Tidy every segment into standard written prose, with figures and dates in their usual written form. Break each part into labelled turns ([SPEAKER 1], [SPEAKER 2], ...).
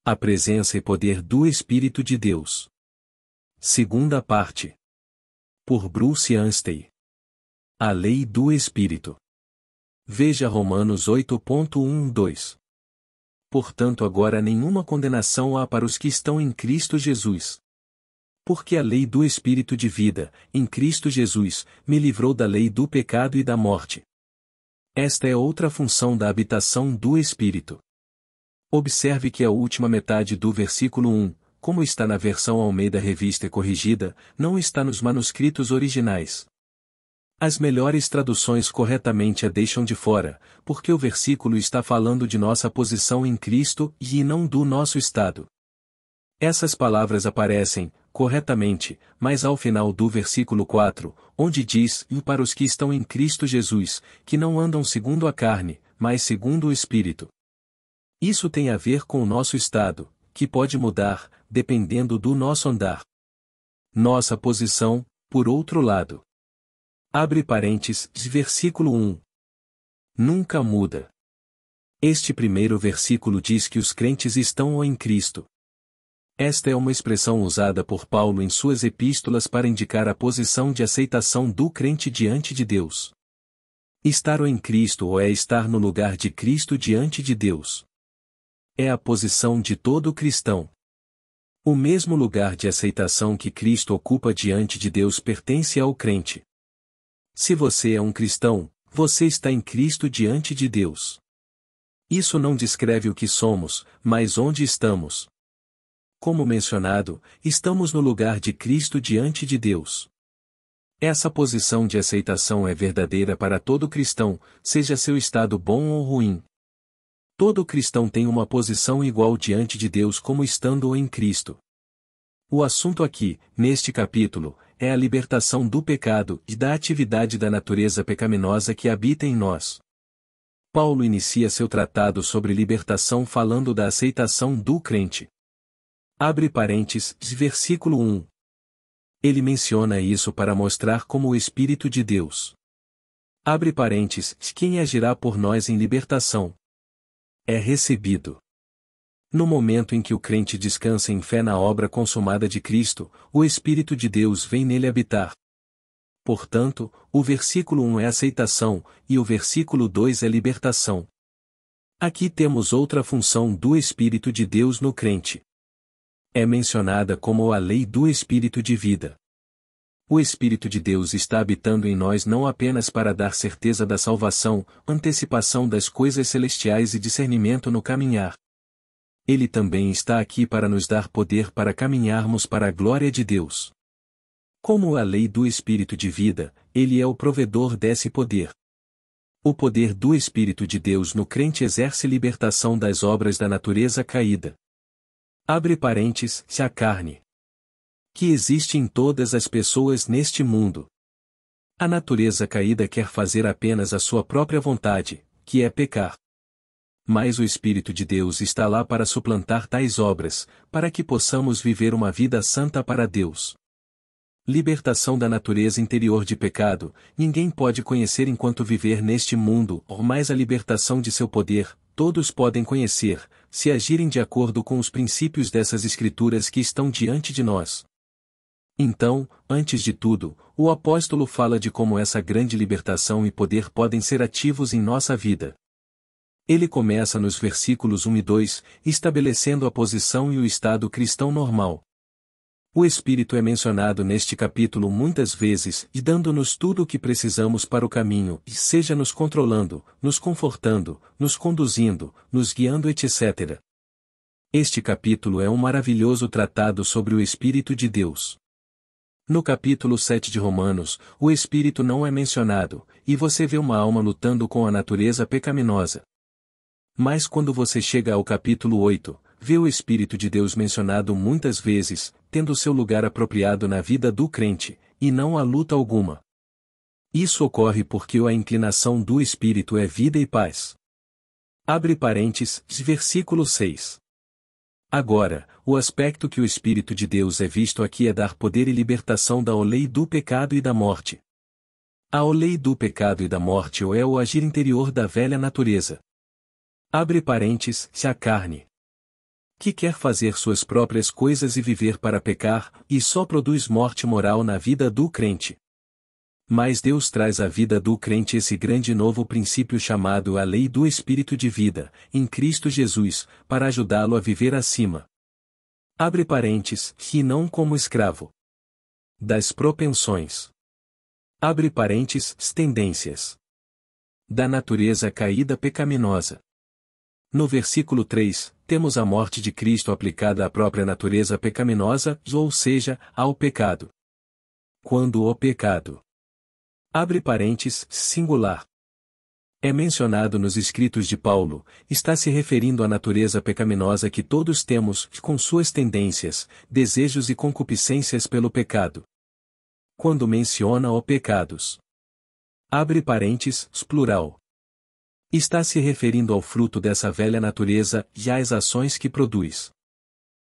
[SPEAKER 1] A presença e poder do Espírito de Deus. Segunda parte. Por Bruce Anstey. A lei do Espírito. Veja Romanos 8.1-2. Portanto agora nenhuma condenação há para os que estão em Cristo Jesus. Porque a lei do Espírito de vida, em Cristo Jesus, me livrou da lei do pecado e da morte. Esta é outra função da habitação do Espírito. Observe que a última metade do versículo 1, como está na versão Almeida Revista e Corrigida, não está nos manuscritos originais. As melhores traduções corretamente a deixam de fora, porque o versículo está falando de nossa posição em Cristo e não do nosso estado. Essas palavras aparecem, corretamente, mas ao final do versículo 4, onde diz: "E para os que estão em Cristo Jesus, que não andam segundo a carne, mas segundo o Espírito." Isso tem a ver com o nosso estado, que pode mudar, dependendo do nosso andar. Nossa posição, por outro lado. Abre parênteses, versículo 1. Nunca muda. Este primeiro versículo diz que os crentes estão em Cristo. Esta é uma expressão usada por Paulo em suas epístolas para indicar a posição de aceitação do crente diante de Deus. Estar em Cristo ou é estar no lugar de Cristo diante de Deus. É a posição de todo cristão. O mesmo lugar de aceitação que Cristo ocupa diante de Deus pertence ao crente. Se você é um cristão, você está em Cristo diante de Deus. Isso não descreve o que somos, mas onde estamos. Como mencionado, estamos no lugar de Cristo diante de Deus. Essa posição de aceitação é verdadeira para todo cristão, seja seu estado bom ou ruim. Todo cristão tem uma posição igual diante de Deus como estando em Cristo. O assunto aqui, neste capítulo, é a libertação do pecado e da atividade da natureza pecaminosa que habita em nós. Paulo inicia seu tratado sobre libertação falando da aceitação do crente. Abre parênteses, versículo 1. Ele menciona isso para mostrar como o Espírito de Deus. Abre parênteses, quem agirá por nós em libertação. É recebido. No momento em que o crente descansa em fé na obra consumada de Cristo, o Espírito de Deus vem nele habitar. Portanto, o versículo 1 é aceitação, e o versículo 2 é libertação. Aqui temos outra função do Espírito de Deus no crente. É mencionada como a lei do Espírito de vida. O Espírito de Deus está habitando em nós não apenas para dar certeza da salvação, antecipação das coisas celestiais e discernimento no caminhar. Ele também está aqui para nos dar poder para caminharmos para a glória de Deus. Como a lei do Espírito de vida, ele é o provedor desse poder. O poder do Espírito de Deus no crente exerce libertação das obras da natureza caída. Abre parênteses, a carne. Que existe em todas as pessoas neste mundo. A natureza caída quer fazer apenas a sua própria vontade, que é pecar. Mas o Espírito de Deus está lá para suplantar tais obras, para que possamos viver uma vida santa para Deus. Libertação da natureza interior de pecado, ninguém pode conhecer enquanto viver neste mundo, ou mais a libertação de seu poder, todos podem conhecer, se agirem de acordo com os princípios dessas Escrituras que estão diante de nós. Então, antes de tudo, o apóstolo fala de como essa grande libertação e poder podem ser ativos em nossa vida. Ele começa nos versículos 1 e 2, estabelecendo a posição e o estado cristão normal. O Espírito é mencionado neste capítulo muitas vezes e dando-nos tudo o que precisamos para o caminho, e seja nos controlando, nos confortando, nos conduzindo, nos guiando, etc. Este capítulo é um maravilhoso tratado sobre o Espírito de Deus. No capítulo 7 de Romanos, o Espírito não é mencionado, e você vê uma alma lutando com a natureza pecaminosa. Mas quando você chega ao capítulo 8, vê o Espírito de Deus mencionado muitas vezes, tendo seu lugar apropriado na vida do crente, e não há luta alguma. Isso ocorre porque a inclinação do Espírito é vida e paz. Abre parênteses, versículo 6. Agora, o aspecto que o Espírito de Deus é visto aqui é dar poder e libertação da lei do pecado e da morte. A lei do pecado e da morte é o agir interior da velha natureza. Abre parênteses, a carne. que quer fazer suas próprias coisas e viver para pecar, e só produz morte moral na vida do crente. Mas Deus traz à vida do crente esse grande novo princípio chamado a lei do Espírito de vida, em Cristo Jesus, para ajudá-lo a viver acima. Abre parênteses, e não como escravo das propensões. Abre parênteses, tendências da natureza caída pecaminosa. No versículo 3, temos a morte de Cristo aplicada à própria natureza pecaminosa, ou seja, ao pecado. Quando o pecado, abre parênteses, singular, é mencionado nos escritos de Paulo, está se referindo à natureza pecaminosa que todos temos, com suas tendências, desejos e concupiscências pelo pecado. Quando menciona o pecados, abre parênteses, plural, está se referindo ao fruto dessa velha natureza e às ações que produz.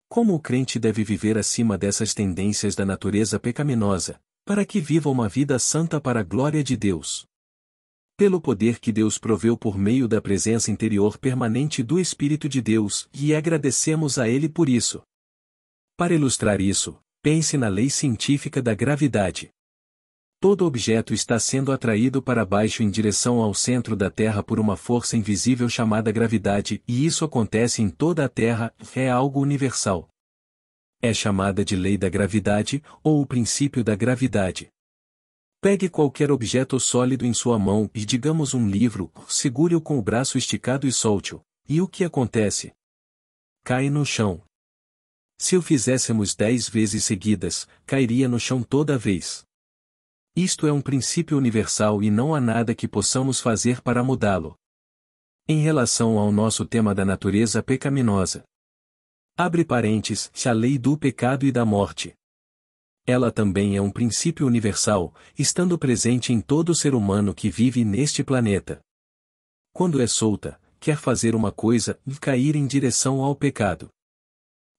[SPEAKER 1] Como o crente deve viver acima dessas tendências da natureza pecaminosa, para que viva uma vida santa para a glória de Deus? Pelo poder que Deus proveu por meio da presença interior permanente do Espírito de Deus, e agradecemos a Ele por isso. Para ilustrar isso, pense na lei científica da gravidade. Todo objeto está sendo atraído para baixo em direção ao centro da Terra por uma força invisível chamada gravidade, e isso acontece em toda a Terra, é algo universal. É chamada de lei da gravidade, ou o princípio da gravidade. Pegue qualquer objeto sólido em sua mão e digamos um livro, segure-o com o braço esticado e solte-o, e o que acontece? Cai no chão. Se o fizéssemos 10 vezes seguidas, cairia no chão toda vez. Isto é um princípio universal e não há nada que possamos fazer para mudá-lo. Em relação ao nosso tema da natureza pecaminosa, abre parênteses, a lei do pecado e da morte. Ela também é um princípio universal, estando presente em todo ser humano que vive neste planeta. Quando é solta, quer fazer uma coisa e cair em direção ao pecado.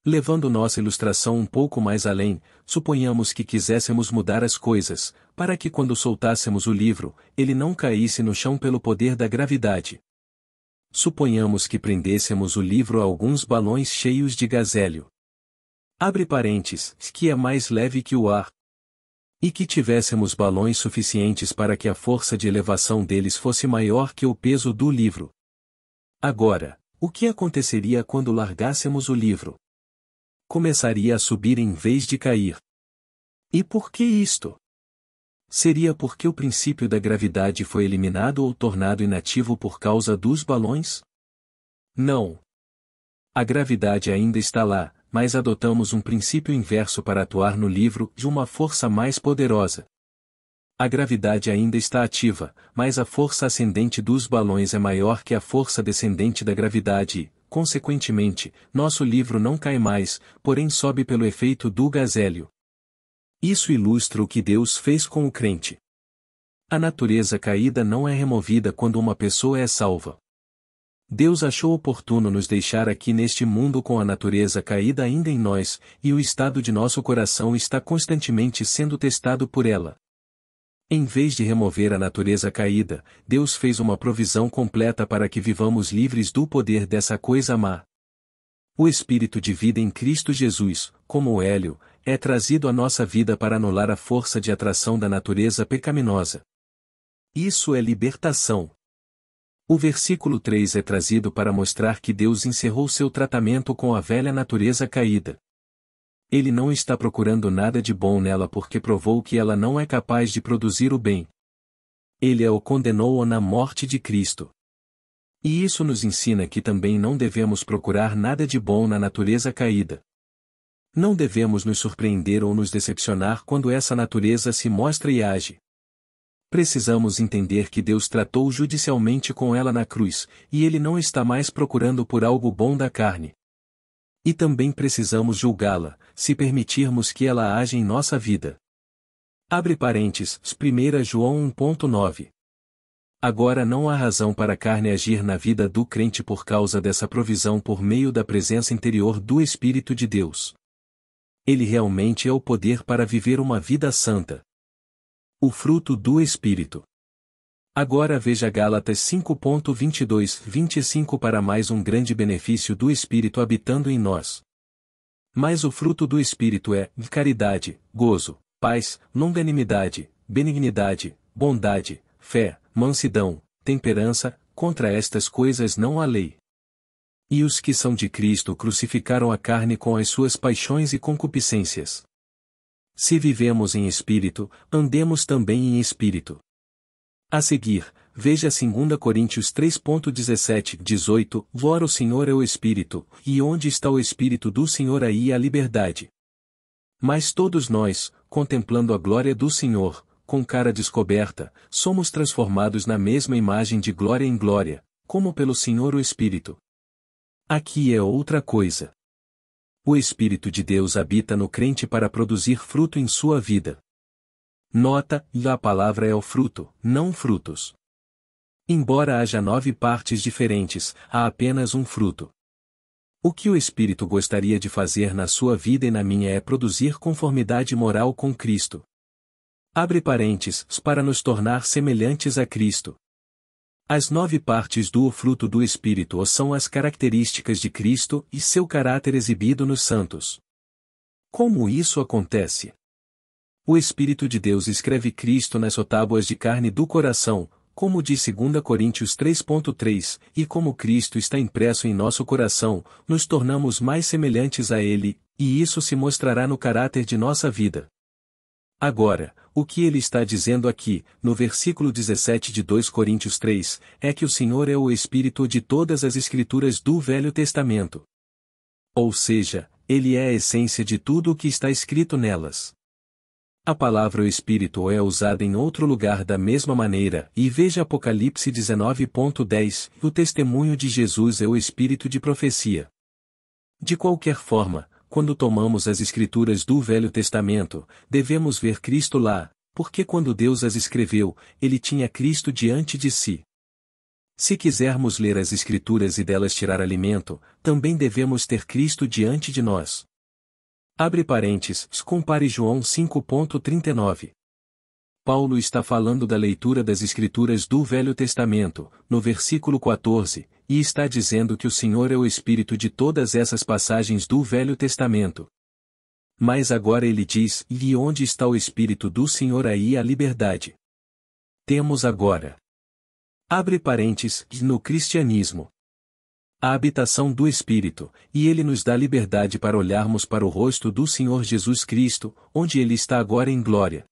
[SPEAKER 1] Levando nossa ilustração um pouco mais além, suponhamos que quiséssemos mudar as coisas, para que quando soltássemos o livro, ele não caísse no chão pelo poder da gravidade. Suponhamos que prendêssemos o livro a alguns balões cheios de gazélio. Abre parênteses, que é mais leve que o ar. E que tivéssemos balões suficientes para que a força de elevação deles fosse maior que o peso do livro. Agora, o que aconteceria quando largássemos o livro? Começaria a subir em vez de cair. E por que isto? Seria porque o princípio da gravidade foi eliminado ou tornado inativo por causa dos balões? Não. A gravidade ainda está lá, mas adotamos um princípio inverso para atuar no livro de uma força mais poderosa. A gravidade ainda está ativa, mas a força ascendente dos balões é maior que a força descendente da gravidade e, consequentemente, nosso livro não cai mais, porém sobe pelo efeito do gazélio. Isso ilustra o que Deus fez com o crente. A natureza caída não é removida quando uma pessoa é salva. Deus achou oportuno nos deixar aqui neste mundo com a natureza caída ainda em nós, e o estado de nosso coração está constantemente sendo testado por ela. Em vez de remover a natureza caída, Deus fez uma provisão completa para que vivamos livres do poder dessa coisa má. O Espírito de vida em Cristo Jesus, como o hélio, é trazido à nossa vida para anular a força de atração da natureza pecaminosa. Isso é libertação. O versículo 3 é trazido para mostrar que Deus encerrou seu tratamento com a velha natureza caída. Ele não está procurando nada de bom nela porque provou que ela não é capaz de produzir o bem. Ele a condenou na morte de Cristo. E isso nos ensina que também não devemos procurar nada de bom na natureza caída. Não devemos nos surpreender ou nos decepcionar quando essa natureza se mostra e age. Precisamos entender que Deus tratou judicialmente com ela na cruz, e Ele não está mais procurando por algo bom da carne. E também precisamos julgá-la, se permitirmos que ela age em nossa vida. Abre parênteses, 1 João 1.9. Agora não há razão para a carne agir na vida do crente por causa dessa provisão por meio da presença interior do Espírito de Deus. Ele realmente é o poder para viver uma vida santa. O fruto do Espírito. Agora veja Gálatas 5.22-25 para mais um grande benefício do Espírito habitando em nós. Mas o fruto do Espírito é caridade, gozo, paz, longanimidade, benignidade, bondade, fé, mansidão, temperança, contra estas coisas não há lei. E os que são de Cristo crucificaram a carne com as suas paixões e concupiscências. Se vivemos em espírito, andemos também em espírito. A seguir, veja 2 Coríntios 3.17-18, Ora o Senhor é o Espírito, e onde está o Espírito do Senhor aí há liberdade. Mas todos nós, contemplando a glória do Senhor, com cara descoberta, somos transformados na mesma imagem de glória em glória, como pelo Senhor o Espírito. Aqui é outra coisa. O Espírito de Deus habita no crente para produzir fruto em sua vida. Nota, a palavra é o fruto, não frutos. Embora haja 9 partes diferentes, há apenas um fruto. O que o Espírito gostaria de fazer na sua vida e na minha é produzir conformidade moral com Cristo. Abre parênteses, para nos tornar semelhantes a Cristo. As 9 partes do fruto do Espírito são as características de Cristo e seu caráter exibido nos santos. Como isso acontece? O Espírito de Deus escreve Cristo nas tábuas de carne do coração, como diz 2 Coríntios 3.3, e como Cristo está impresso em nosso coração, nos tornamos mais semelhantes a Ele, e isso se mostrará no caráter de nossa vida. Agora, o que ele está dizendo aqui, no versículo 17 de 2 Coríntios 3, é que o Senhor é o Espírito de todas as Escrituras do Velho Testamento. Ou seja, Ele é a essência de tudo o que está escrito nelas. A palavra o Espírito é usada em outro lugar da mesma maneira, e veja Apocalipse 19.10, o testemunho de Jesus é o Espírito de profecia. De qualquer forma, quando tomamos as Escrituras do Velho Testamento, devemos ver Cristo lá, porque quando Deus as escreveu, Ele tinha Cristo diante de si. Se quisermos ler as Escrituras e delas tirar alimento, também devemos ter Cristo diante de nós. Abre parênteses, compare João 5.39. Paulo está falando da leitura das Escrituras do Velho Testamento, no versículo 14, e está dizendo que o Senhor é o Espírito de todas essas passagens do Velho Testamento. Mas agora ele diz, e onde está o Espírito do Senhor aí há liberdade. Temos agora. Abre parênteses, no cristianismo. A habitação do Espírito, e Ele nos dá liberdade para olharmos para o rosto do Senhor Jesus Cristo, onde Ele está agora em glória.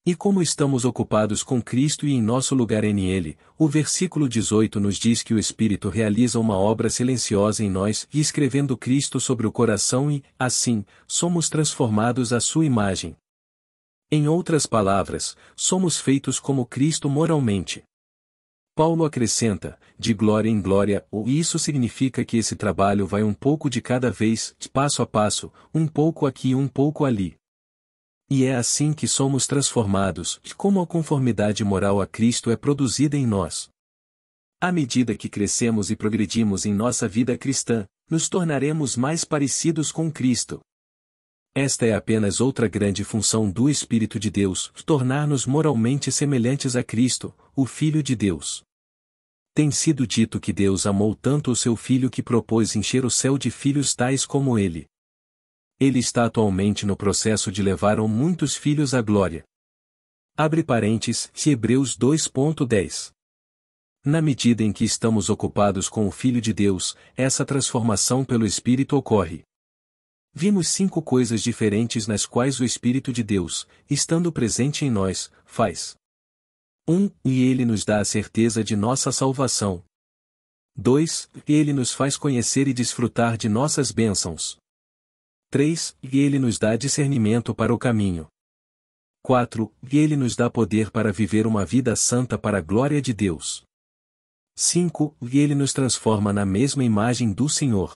[SPEAKER 1] E como estamos ocupados com Cristo e em nosso lugar nele, o versículo 18 nos diz que o Espírito realiza uma obra silenciosa em nós, e escrevendo Cristo sobre o coração e, assim, somos transformados à sua imagem. Em outras palavras, somos feitos como Cristo moralmente. Paulo acrescenta, de glória em glória, e isso significa que esse trabalho vai um pouco de cada vez, passo a passo, um pouco aqui e um pouco ali. E é assim que somos transformados, como a conformidade moral a Cristo é produzida em nós. À medida que crescemos e progredimos em nossa vida cristã, nos tornaremos mais parecidos com Cristo. Esta é apenas outra grande função do Espírito de Deus, tornar-nos moralmente semelhantes a Cristo, o Filho de Deus. Tem sido dito que Deus amou tanto o seu Filho que propôs encher o céu de filhos tais como ele. Ele está atualmente no processo de levar muitos filhos à glória. Abre parênteses, Hebreus 2.10. Na medida em que estamos ocupados com o Filho de Deus, essa transformação pelo Espírito ocorre. Vimos 5 coisas diferentes nas quais o Espírito de Deus, estando presente em nós, faz. 1. E Ele nos dá a certeza de nossa salvação. 2. Ele nos faz conhecer e desfrutar de nossas bênçãos. 3. E Ele nos dá discernimento para o caminho. 4. E Ele nos dá poder para viver uma vida santa para a glória de Deus. 5. E Ele nos transforma na mesma imagem do Senhor.